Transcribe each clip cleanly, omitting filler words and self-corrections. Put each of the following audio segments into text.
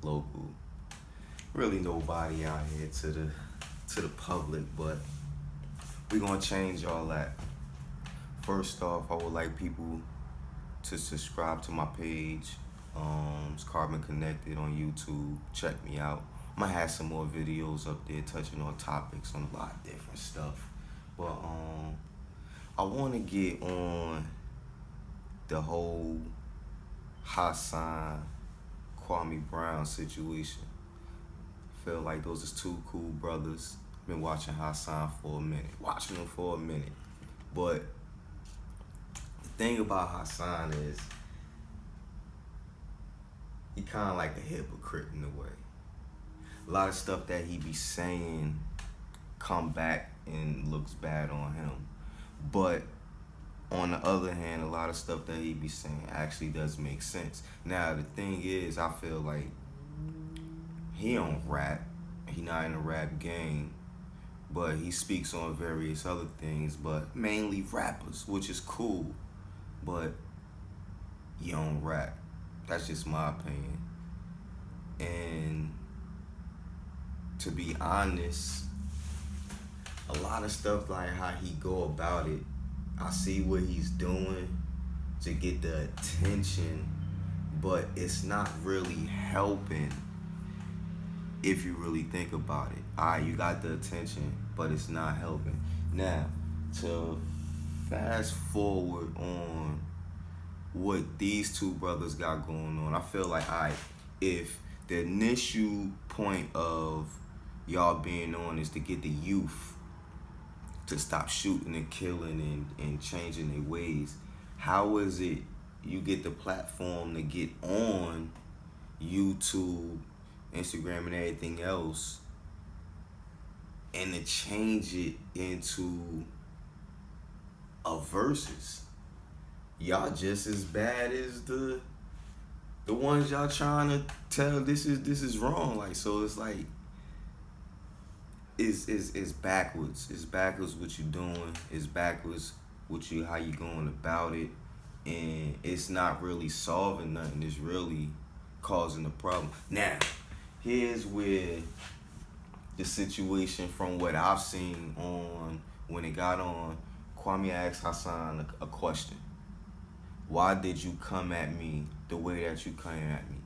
local. Really nobody out here to the public, but we gonna change all that. First off, I would like people to subscribe to my page. It's Carbon Connected on YouTube. Check me out. I might have some more videos up there touching on topics on a lot of different stuff. But I want to get on the whole Hasson Kwame Brown situation. Feel like those is two cool brothers. Been watching Hasson for a minute. Watching him for a minute. But the thing about Hasson is he kinda like a hypocrite in a way. A lot of stuff that he be saying come back and looks bad on him. But on the other hand, a lot of stuff that he be saying actually does make sense. Now the thing is, I feel like he don't rap. He not in the rap game. But he speaks on various other things, but mainly rappers, which is cool. But he don't rap. That's just my opinion. And to be honest, a lot of stuff like how he go about it, I see what he's doing to get the attention, but it's not really helping if you really think about it. Alright, you got the attention, but it's not helping. Now, to fast forward on what these two brothers got going on, I feel like, alright, if the initial point of y'all being on is to get the youth to stop shooting and killing and changing their ways, how is it you get the platform to get on YouTube, Instagram, and everything else, and to change it into a versus? Y'all just as bad as the ones y'all trying to tell this is wrong. Like, so it's like it's backwards. It's backwards what you doing. It's backwards how you going about it, and it's not really solving nothing. It's really causing a problem. Now, here's where the situation, from what I've seen on when it got on, Kwame asked Hasson a question. Why did you come at me the way that you came at me?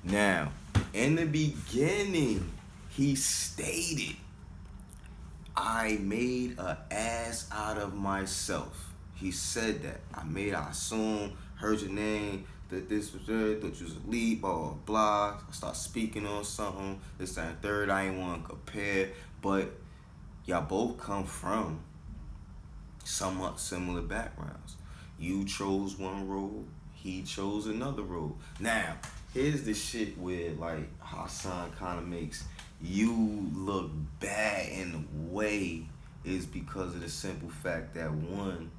Now, in the beginning, he stated, I made an ass out of myself. He said that. I assumed, heard your name, that this was it, that you was a lead, blah, blah, blah. I start speaking on something, this, that, and third. I ain't want to compare, but y'all both come from somewhat similar backgrounds. You chose one road, he chose another road. Now, here's the shit where, like, Hasson kind of makes you look bad in a way, is because of the simple fact that, one,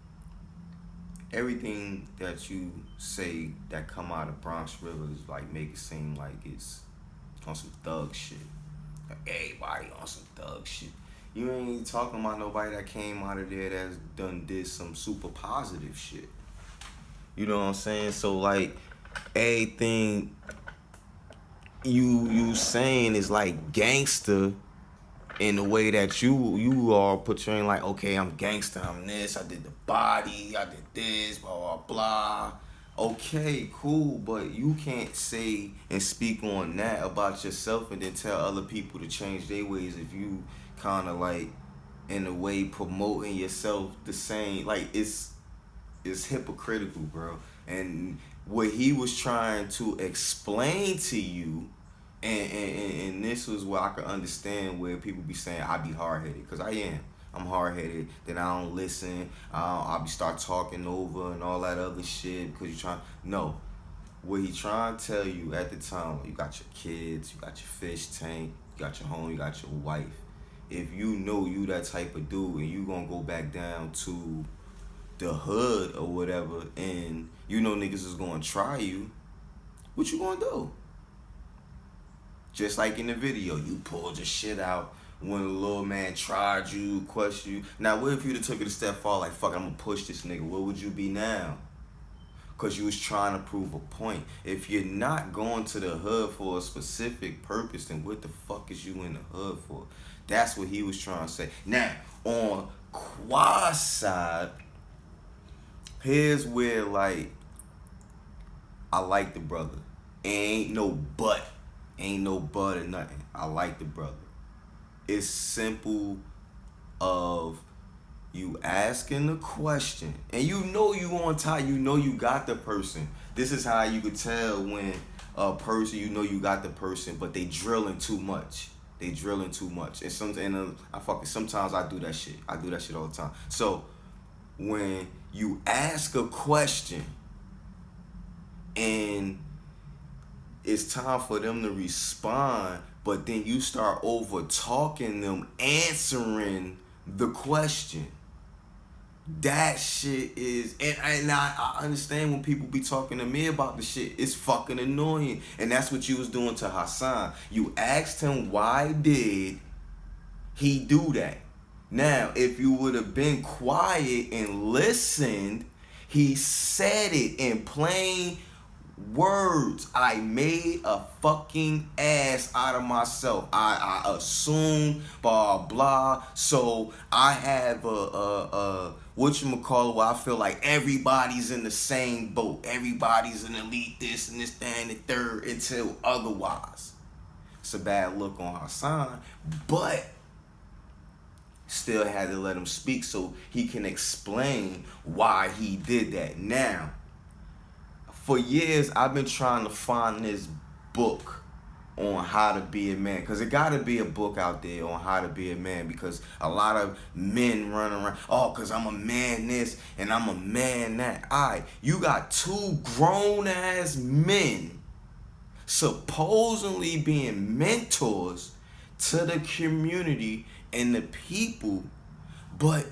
everything that you say that come out of Bronx River is like make it seem like it's on some thug shit. Like, everybody on some thug shit. You ain't even talking about nobody that came out of there that's did some super positive shit. You know what I'm saying? So like everything you saying is like gangster in the way that you are portraying, like, okay, I'm gangster, I'm this, I did the body, I did this, blah, blah, blah. Okay, cool, but you can't say and speak on that about yourself and then tell other people to change their ways if you kind of like, in a way, promoting yourself the same. Like, it's hypocritical, bro. And what he was trying to explain to you, and this was where I could understand where people be saying I be hard-headed, because I am. I'm hard-headed. Then I don't listen. I'll be start talking over and all that other shit because you trying. No. What he trying to tell you at the time, you got your kids, you got your fish tank, you got your home, you got your wife. If you know you that type of dude and you gonna go back down to the hood or whatever, and you know niggas is gonna try you, what you gonna do? Just like in the video, you pulled your shit out when a little man tried you, questioned you. Now, what if you'd have took it a step far, like, fuck, I'm gonna push this nigga? What would you be now? because you was trying to prove a point. If you're not going to the hood for a specific purpose, then what the fuck is you in the hood for? That's what he was trying to say. Now, on Quad's side, here's where, like, I like the brother. Ain't no but. Ain't no but or nothing. I like the brother. It's simple of you asking the question, and you know you on time, you know you got the person. This is how you could tell when a person, you know you got the person, but they drilling too much. They drilling too much. And sometimes I do that shit. I do that shit all the time. So when you ask a question and it's time for them to respond, but then you start over talking them answering the question. That shit is, and I understand when people be talking to me about the shit. It's fucking annoying. And that's what you was doing to Hasson. You asked him why did he do that. Now, if you would have been quiet and listened, he said it in plain words. I made a fucking ass out of myself. I assumed blah blah. So I have a whatchamacallit, where I feel like everybody's in the same boat. Everybody's an elite this and this, that, and the third, until otherwise. It's a bad look on Hasson, but still had to let him speak so he can explain why he did that. Now, for years, I've been trying to find this book on how to be a man, because it got to be a book out there on how to be a man, because a lot of men run around, oh, because I'm a man this and I'm a man that. Alright, you got two grown-ass men supposedly being mentors to the community and the people, but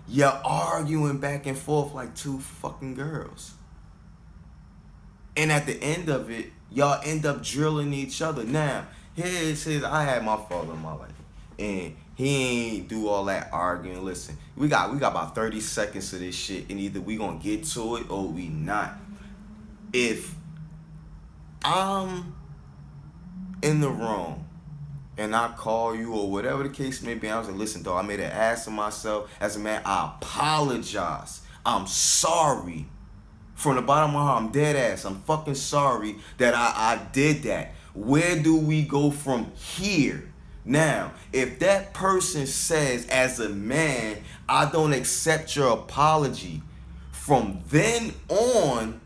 you're arguing back and forth like two fucking girls. And at the end of it, y'all end up drilling each other. Now, here's I had my father in my life, and he ain't do all that arguing. Listen, we got about 30 seconds of this shit, and either we gonna get to it or we not. If I'm in the wrong and I call you or whatever the case may be, I was like, listen, dog, I made an ass of myself. As a man, I apologize. I'm sorry. From the bottom of my heart, I'm dead ass. I'm fucking sorry that I did that. Where do we go from here? Now, if that person says, as a man, I don't accept your apology, from then on,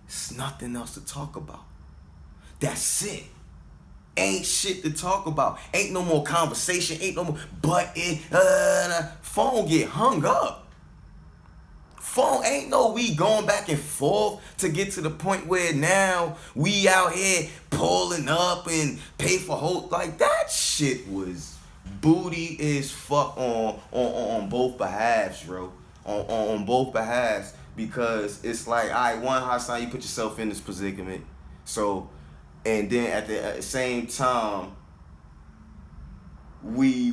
it's nothing else to talk about. That's it. Ain't shit to talk about. Ain't no more conversation. Ain't no more. But phone get hung up. Phone ain't no we going back and forth to get to the point where now we out here pulling up and pay for whole, like that shit was booty as fuck on both behalves, bro. On both behalves, because it's like, all right, one, Hasson, you put yourself in this predicament. So, and then at the same time, we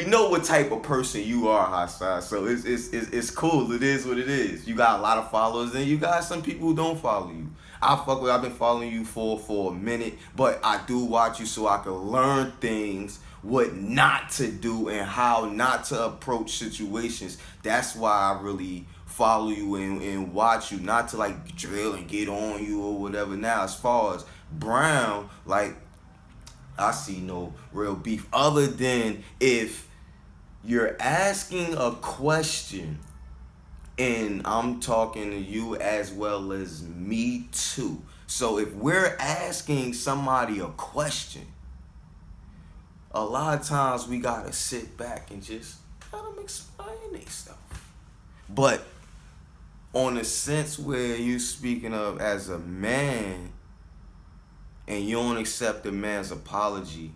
know what type of person you are, Hasson. So it's cool. It is what it is. You got a lot of followers, and you got some people who don't follow you. I've been following you for a minute, but I do watch you so I can learn things, what not to do and how not to approach situations. That's why I really follow you and watch you, not to like drill and get on you or whatever. Now, as far as Brown, like, I see no real beef, other than if you're asking a question, and I'm talking to you as well as me too. So if we're asking somebody a question, a lot of times we gotta sit back and just let them explain their stuff. But on the sense where you speaking of as a man, and you don't accept the man's apology,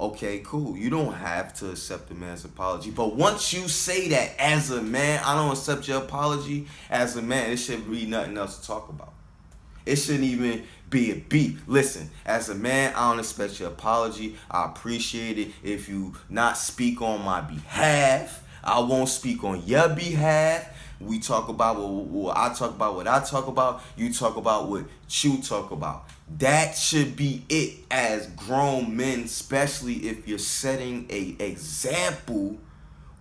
okay, cool. You don't have to accept the man's apology. But once you say that as a man, I don't accept your apology, as a man, it shouldn't be nothing else to talk about. It shouldn't even be a beef. Listen, as a man, I don't expect your apology. I appreciate it. If you not speak on my behalf, I won't speak on your behalf. We talk about what I talk about, what I talk about. You talk about what you talk about. That should be it as grown men, especially if you're setting a example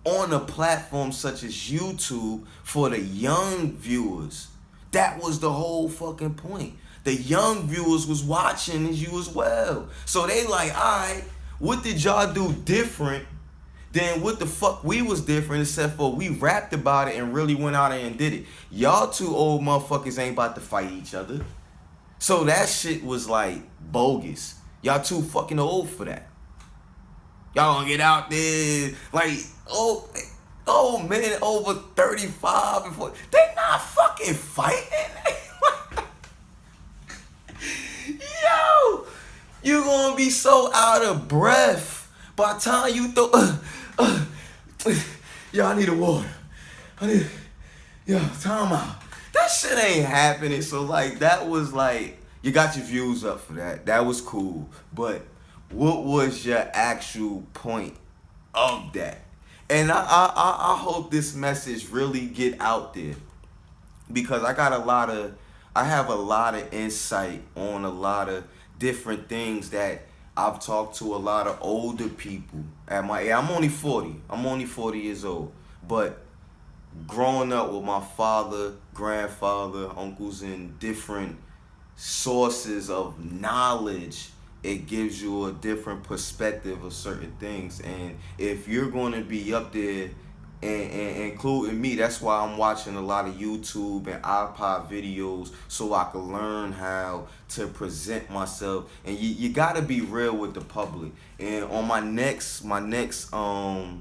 on a platform such as YouTube for the young viewers. That was the whole fucking point. The young viewers was watching as you as well. So they like, alright, what did y'all do different than what the fuck we was different, except for we rapped about it and really went out there and did it. Y'all two old motherfuckers ain't about to fight each other. So that shit was like bogus. Y'all too fucking old for that. Y'all gonna get out there like, oh man, over 35 and 40. They not fucking fighting. Yo, you gonna be so out of breath by the time you throw. Yo, I need a water. Time out. That shit ain't happening. So like, that was like, you got your views up for that. That was cool. But what was your actual point of that? And I hope this message really get out there, because I have a lot of insight on a lot of different things that I've talked to a lot of older people at my age. I'm only 40. I'm only 40 years old. But growing up with my father, grandfather, uncles, and different sources of knowledge, it gives you a different perspective of certain things. And if you're going to be up there and including me, that's why I'm watching a lot of YouTube and iPod videos, so I can learn how to present myself. And you got to be real with the public. And on my next YouTube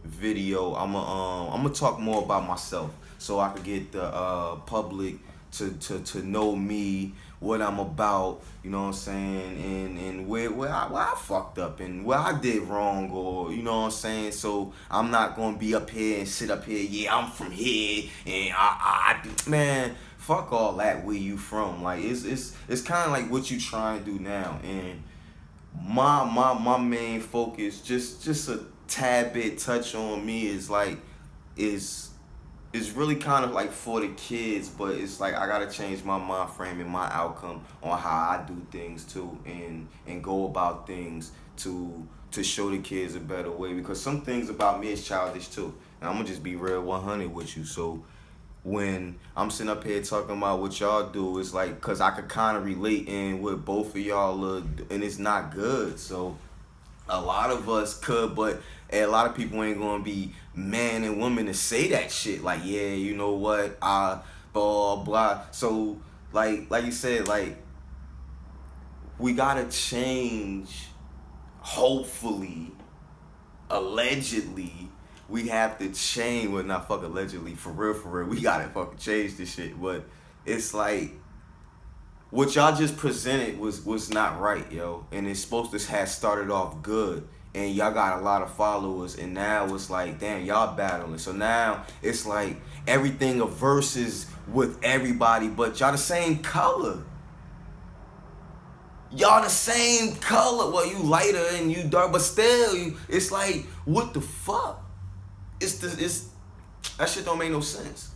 video, I'm gonna talk more about myself, so I can get the public to know me, what I'm about, you know what I'm saying, and where I fucked up and where I did wrong, or you know what I'm saying. So I'm not gonna be up here and sit up here, yeah, I'm from here, and man, fuck all that, where you from. Like, it's kind of like what you trying to do now. And my main focus, just a tad bit touch on me, is like, is really kind of like for the kids, but it's like I gotta change my mind frame and my outcome on how I do things too, and go about things to show the kids a better way, because some things about me is childish too. And I'm gonna just be real 100 with you. So when I'm sitting up here talking about what y'all do, it's like, cause I could kind of relate in what both of y'all look, and it's not good. So a lot of us could, but a lot of people ain't gonna be man and woman to say that shit. Like, yeah, you know what, blah blah. So like you said, like, we gotta change. Hopefully, allegedly, we have to change. Well, not fuck allegedly, for real, we gotta fucking change this shit. But it's like, what y'all just presented was not right, yo. And it's supposed to have started off good, and y'all got a lot of followers, and now it's like, damn, y'all battling. So now it's like everything a versus with everybody, but y'all the same color. Y'all the same color. Well, you lighter and you dark, but still, it's like, what the fuck? That shit don't make no sense.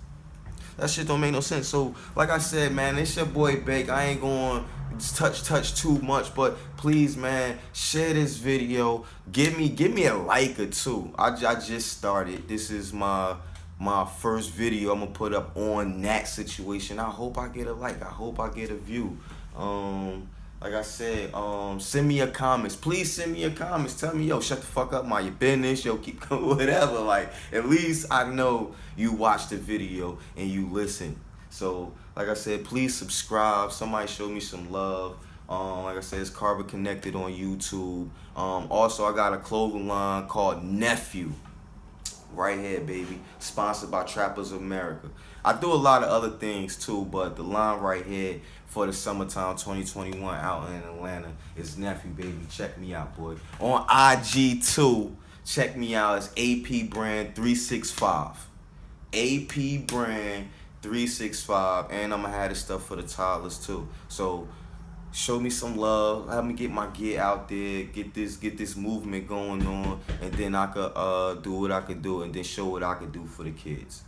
That shit don't make no sense. So, like I said, man, it's your boy Bake. I ain't going to touch too much, but please, man, share this video. Give me a like or two. I just started. This is my first video I'm gonna put up on that situation. I hope I get a like. I hope I get a view. Like I said, send me your comments. Please send me your comments. Tell me, yo, shut the fuck up, mind your business. Yo, keep going, whatever. Like, at least I know you watched the video and you listen. So, like I said, please subscribe. Somebody show me some love. Like I said, it's Carbon Connected on YouTube. Also, I got a clothing line called Nephew. Right here, baby. Sponsored by Trappers of America. I do a lot of other things too, but the line right here for the summertime 2021 out in Atlanta is Nephew, baby. Check me out, boy. On IG too, check me out. It's AP Brand 365. AP Brand 365. And I'm gonna have this stuff for the toddlers too. So show me some love, let me get my get out there, get this movement going on, and then I could do what I could do, and then show what I could do for the kids.